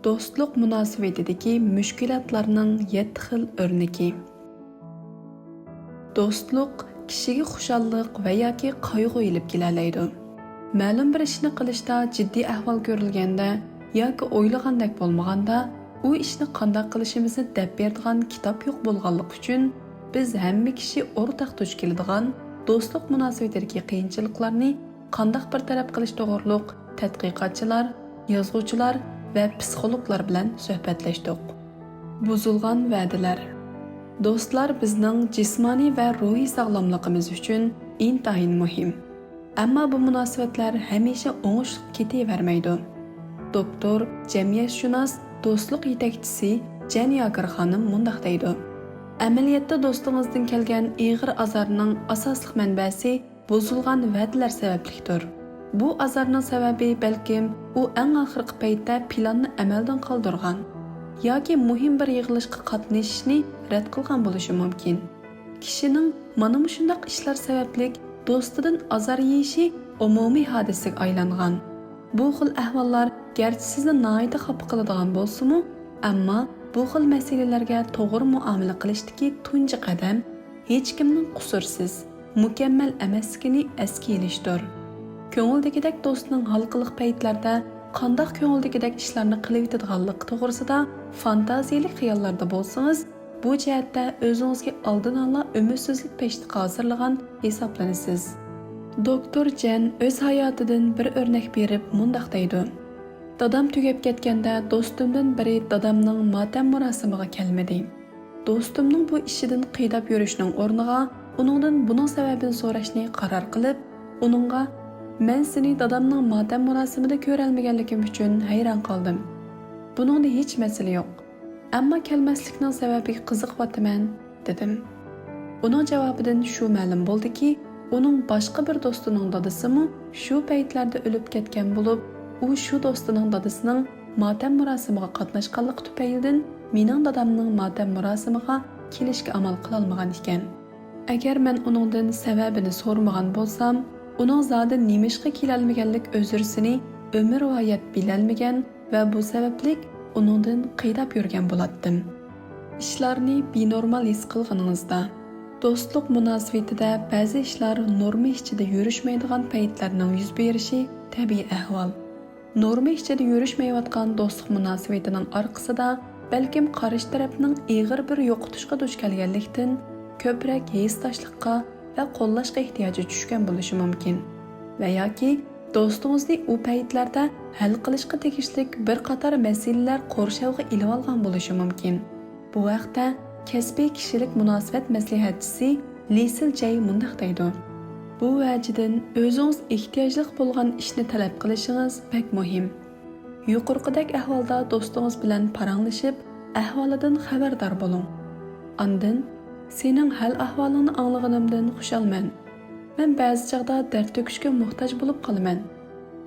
Do'stlik munosabatidagi mushkulotlarning 7 xil o'rnagi. Do'stlik kishiga xushallik va yoki qayg'u ilib kelalaydi. Ma'lum bir ishni qilishda jiddiy ahvol ko'rilganda yoki o'ylagandek bo'lmaganda, u ishni qanday qilishimizni deb beradigan kitob yo'q bo'lganligi uchun biz hamma kishi o'rtaq duch keladigan do'stlik munosabatidagi qiyinchiliklarni qanday bir taraf qilish to'g'riliq tadqiqotchilar, yozuvchilar va psixologlar bilan suhbatlashdik. Buzilgan va'dalar. Do'stlar bizning jismoniy va ruhiy sog'lomligimiz uchun intayin muhim. Ammo bu munosabatlar hamisha o'ngishli ketavermaydi. Doktor, jamiyatshunos, do'stlik yetakchisi Jen Yager xonim mundaq deydi. Amaliyotda do'stingizdan kelgan ig'ir azorning asosli manbasi buzilgan va'dalar sabablikdir. Bu azorning sababi balkim u eng oxirgi paytda planni amaldan qoldirgan yoki muhim bir yig'ilishga qatnashishni rad qilgan bo'lishi mumkin. Kishining mana shunday ishlar sababli do'stidan azor yeyishi umumiy hodisaga aylangan. Bu xil ahvollar garchi sizni nihoyatda xafa qiladigan bo'lsa-mu, ammo bu xil masalalarga to'g'ri muomala qilishdagi tunji qadam hech kimning qusursiz, mukammal emasligini esga olishdir. Ko'ngildagidek do'stning halqiliq paytlarda qanday ko'ngildagidek ishlarni qilib yetadiganligi to'g'risida fantaziyali xayollarda bo'lsangiz, bu jihatda o'zingizga oldin ola umidsizlik peshtiqi hozirlagan hisoblanasiz. Doktor Jen o'z hayotidan bir o'rnak berib mundaq deydi. Dadam tugab ketganda do'stimdan biri dadamning motam murosimiga kelmadi. Do'stimning bu ishidan qiydab yurishning o'rniga uningdan buning sababini so'rashni qaror qilib, uningga "Men seni dadamning motam murosimida ko'rolmaganligim uchun hayron qoldim. Buningda hech masala yo'q. Ammo kelmaslikning sababiga qiziqyapman" dedim. Uning javobidan shu ma'lum bo'ldiki, uning boshqa bir do'stining dadasimi shu paytlarda o'lib ketgan bo'lib, u shu do'stining dadasining motam murosimiga qatnashganligi tufaylidan mening dadamning motam murosimiga kelishga amal qila olmagan ekan. Agar men uningdan sababini so'rmagan bo'lsam, uning zodi nimishqa kelolmaganlik o'zirsini umr va hayot bilolmagan va bu sababli uningdan qiydab yurgan bo'lardim. Ishlarni benormal his qilganingizda, do'stlik munosabatida ba'zi ishlar norma ichida yurishmaydigan paytlarning yuz berishi tabiiy ahvol. Norma ichida yurishmayotgan do'stlik munosabatining orqasida balkim qarshi tarafning ig'ir bir yo'qotishga duch kelganlikdan ko'proq hissdoshlikqa va qo'llashga ehtiyoji tushgan bo'lishi mumkin. Va yoki do'stingizni u paytlarda hal qilishga tegishli bir qator masalalar qo'rshovga ilib olgan bo'lishi mumkin. Bu vaqtda kasbiy kishilik munosabat maslahatchisi Lisil Jay mundaq deydi. Bu vajidan o'zingiz ehtiyojli bo'lgan ishni talab qilishingiz pek muhim. Yuqorqidek ahvolda do'stingiz bilan paranglashib, ahvolidan xabardor bo'ling. Ondan sening hal ahvolingni anglaganimdan xushalman. Men ba'zi chaqda dard to'kishga muhtoj bo'lib qolaman.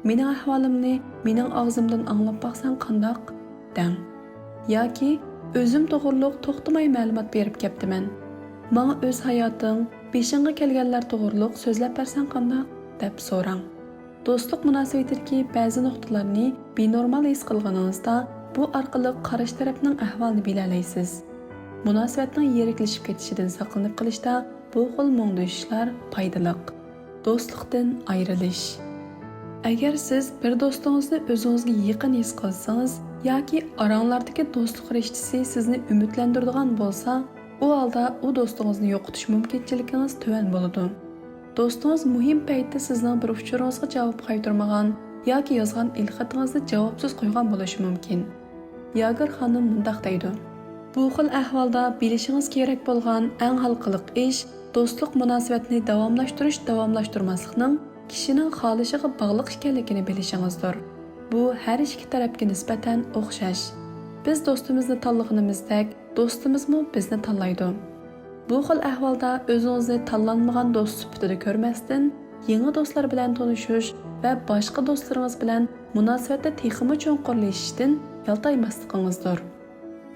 Mening ahvolimni mening og'zimdan anglab baqsan qandoq? deng. Yoki o'zim to'g'riliq to'xtamay ma'lumot berib keptiman. Menga o'z hayoting, beshingga kelganlar to'g'riliq so'zlab bersan qandoq? deb so'rang. Do'stlik munosabatidagi ba'zi nuqtalarni benormal his qilganingizda, bu orqali qarshi tarafning ahvolini bila olasiz. Munosabatning yiriklashib ketishidan saqlanib qolishda bu xil mo'ngdashishlar foydali. Do'stlikdan ayrilish. Agar siz bir do'stingizni o'zingizga yaqin his qilsangiz yoki oranglardagi do'stlik rishtasi sizni umidlantiradigan bo'lsa, u holda u do'stingizni yo'qotish mumkinchiligingiz tuvan bo'ladi. Do'stingiz muhim paytda sizning bir uchuringizga javob qaytarmagan yoki yozgan ilxatingizni javobsiz qo'ygan bo'lishi mumkin. Yager xonim mundaq deydi. Bu xil ahvolda bilishingiz kerak bo'lgan eng halqiliq ish do'stlik munosabatini davomlashtirmaslikning kishining xohishiga bog'liq ekanligini bilishingizdir. Bu har ikki tarafga nisbatan o'xshash. Biz do'stimizni tanlaganimizdek, do'stimizmi bizni tanlaydi. Bu xil ahvolda o'zingizni tanlanmagan do'st sifatida ko'rmasdan, yangi do'stlar bilan tanishish va boshqa do'stlaringiz bilan munosabatda texmi cho'nqurlashishdan yaltaymasligingizdir.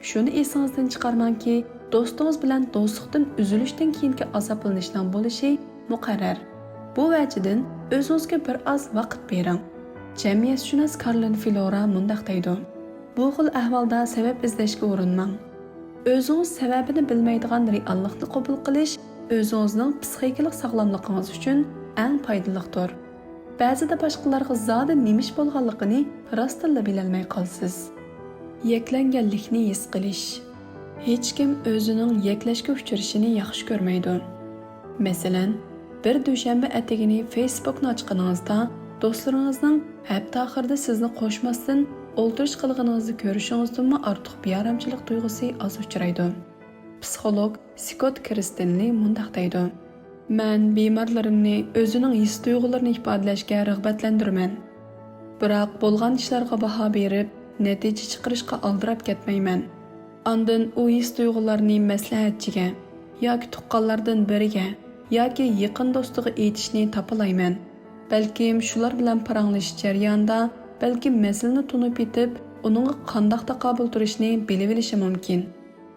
Shuni esingizdan chiqarmangki, do'stingiz bilan do'stlikdan uzilishdan keyingi azoblanishning bo'lishi muqarrar. Bu vajidan o'zingizga bir oz vaqt bering. Jamiyatshunos Karlin Filora mundaq deydi. bu xil ahvolda sabab izlashga urinmang. O'zingiz sababini bilmaydigan reallikni qabul qilish o'zingizning psixikalik sog'lomligingiz uchun eng foydalidir. Ba'zida boshqalarga zoda nemish bo'lganligini rostilla bilolmay qolsiz. Yeklanganlikni his qilish. Hech kim o'zining yeklashga uchrashini yaxshi ko'rmaydi. Masalan, bir dushanba atigini Facebookni ochganingizda do'stlaringizning hafta oxirida sizni qo'shmasdan o'ldirish qilganingizni ko'rishingizdan ortiq bearamchilik tuyg'usi oz uchraydi. Psixolog Scott Kirstenli mundaq deydi: "Men bemorlarimni o'zining his tuyg'ularini ifodalashga rag'batlantirman. Biroq bo'lgan ishlarga baho berib, natija chiqarishga aldirab ketmayman. Ondan u his tuyg'ularini maslahatchiga yoki tuqqanlardan biriga yoki yaqin do'stiga aytishni topalayman. Balkim shular bilan paranglashish jarayonida balkim masalani tunib yetib, uningga qandoq taqobil turishni bilib olishi mumkin.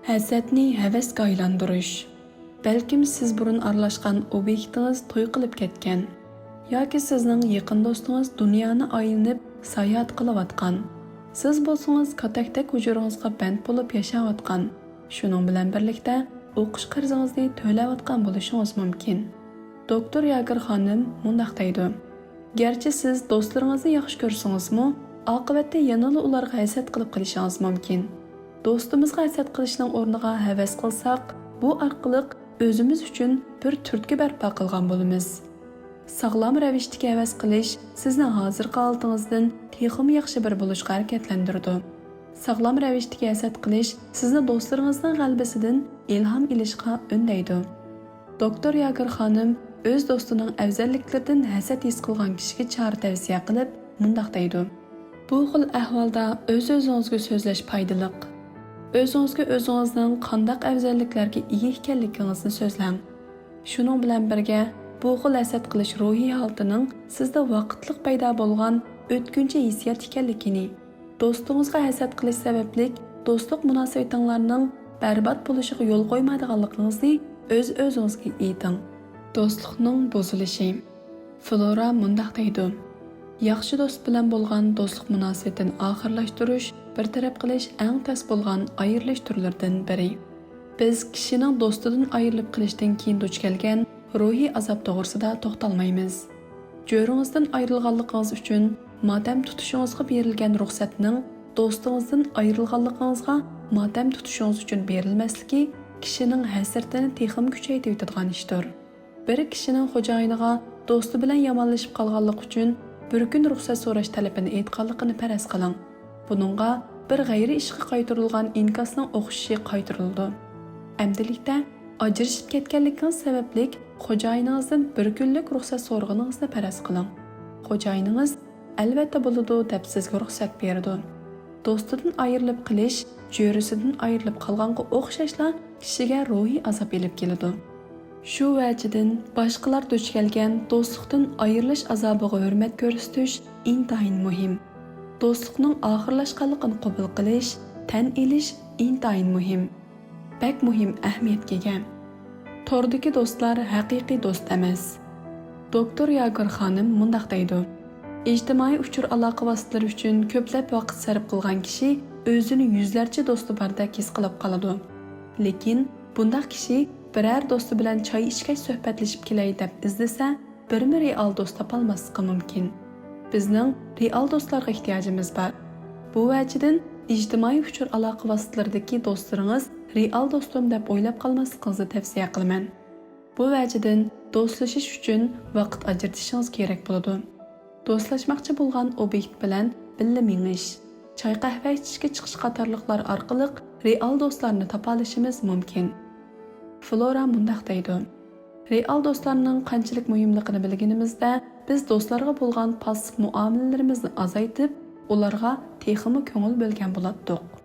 Hasatni havasga aylantirish. Balkim siz burun aralashgan obyektingiz to'y qilib ketgan yoki sizning yaqin do'stingiz dunyoni aylanib sayohat qilayotgan. Siz bo'lsangiz katakdak hujuringizga band bo'lib yashayotgan. Shuning bilan birlikda o'qish qarzingizni to'layotgan bo'lishingiz mumkin. Doktor Yager xonim mundaq deydi: "Garchi siz do'stlaringizni yaxshi ko'rsangizmi, oqibatda yanada ularga hasad qilib qilishingiz mumkin. Do'stimizga hasad qilishning o'rniga havas qilsak, bu orqali o'zimiz uchun bir turtki barpo qilgan bo'lamiz." Sog'lom ravishdagi havas qilish sizni hozirgi holatingizdan texmi yaxshi bir bo'lishga harakatlantiradi. Sog'lom ravishdagi hasad qilish sizni do'stlaringizning g'alabasidan ilhom olishga undaydi. Doktor Yager xonim o'z do'stining afzalliklaridan hasad his qilgan kishiga chora tavsiya qilib mundaq deydi: "Bu xil ahvolda o'z-o'zingizga so'zlash foydali. O'zingizga o'zingizning qanday afzalliklarga ega ekanligingizni so'zlang. Shuning bilan birga bu xil hasad qilish ruhiy holatining sizda vaqtliq paydo bo'lgan o'tkinchi hissiyot ekanligini, do'stingizga hasad qilish sababli do'stlik munosabatinglarning barbod bo'lishiga yo'l qo'ymaydiganligingizni o'z-o'zingizga ayting." Do'stlikning buzilishi. Flora mundaq deydi: "Yaxshi do'st bilan bo'lgan do'stlik munosabatini oxirlashtirish, bir taraf qilish eng tez bo'lgan ayrilish turlaridan biri. Biz kishining do'stidan ayrilib qilishdan keyin duch kelgan ruhiy azob to'g'risida to'xtalmaymiz. Jo'ringizdan ayrilganligingiz uchun motam tutishingizga berilgan ruxsatning do'stingizdan ayrilganligingizga motam tutishingiz uchun berilmasligi kishining hasratini texim kuchaytirib yetadigan ishdir. Bir kishining xo'jayiniga do'sti bilan yomonlashib qolganlik uchun bir kun ruxsat so'rash talabini aytganligini faraz qiling. Buningga bir g'ayri ishga qaytarilgan inkosning o'qishi qaytarildi. Amdilikda ajrashib ketganligingiz sababli xo'jayiningizdan bir kunlik ruxsat so'raganingizni faraz qiling. Xo'jayiningiz albatta bo'ladi deb sizga ruxsat berdi. Do'stidan ayrilib qilish, jo'risidan ayrilib qolganga o'xshashla kishiga ruhiy azob elib keladi. Shu vajidan boshqalar duch kelgan do'stlikdan ayrilish azobiga hurmat ko'rsatish intayin muhim. Do'stlikning oxirlashganligini qabul qilish, tan elish intayin muhim. Bak muhim ahamiyatga ega. Tordagi do'stlar haqiqiy do'st emas. Doktor Yager xonim mundaq deydi: "Ijtimoiy uchur aloqa vositalari uchun ko'plab vaqt sarf qilgan kishi o'zini yuzlarcha do'sti bordek his qilib qoladi. Lekin bundaq kishi biror do'sti bilan choy ichgach suhbatlashib kelay deb izlasa, birmi real do'st topolmasligi mumkin. Bizning real do'stlarga ehtiyojimiz bor. Bu vajidan ijtimoiy uchur aloqa vositalaridagi do'stlaringiz real do'stim deb o'ylab qolmasligingizni tavsiya qilaman. Bu vajidan do'stlashish uchun vaqt ajratishingiz kerak bo'ladi. Do'stlashmoqchi bo'lgan obyekt bilan birga mingish, choy qahva ichishga chiqish qatorliqlar orqali real do'stlarni topa olishimiz mumkin." Flora mundaq deydi: "Real do'stlarning qanchalik muhimligini bilganimizda, biz do'stlarga bo'lgan passiv muomalalarimizni azaytib, ularga texmi ko'ngil bo'lgan bo'lardik.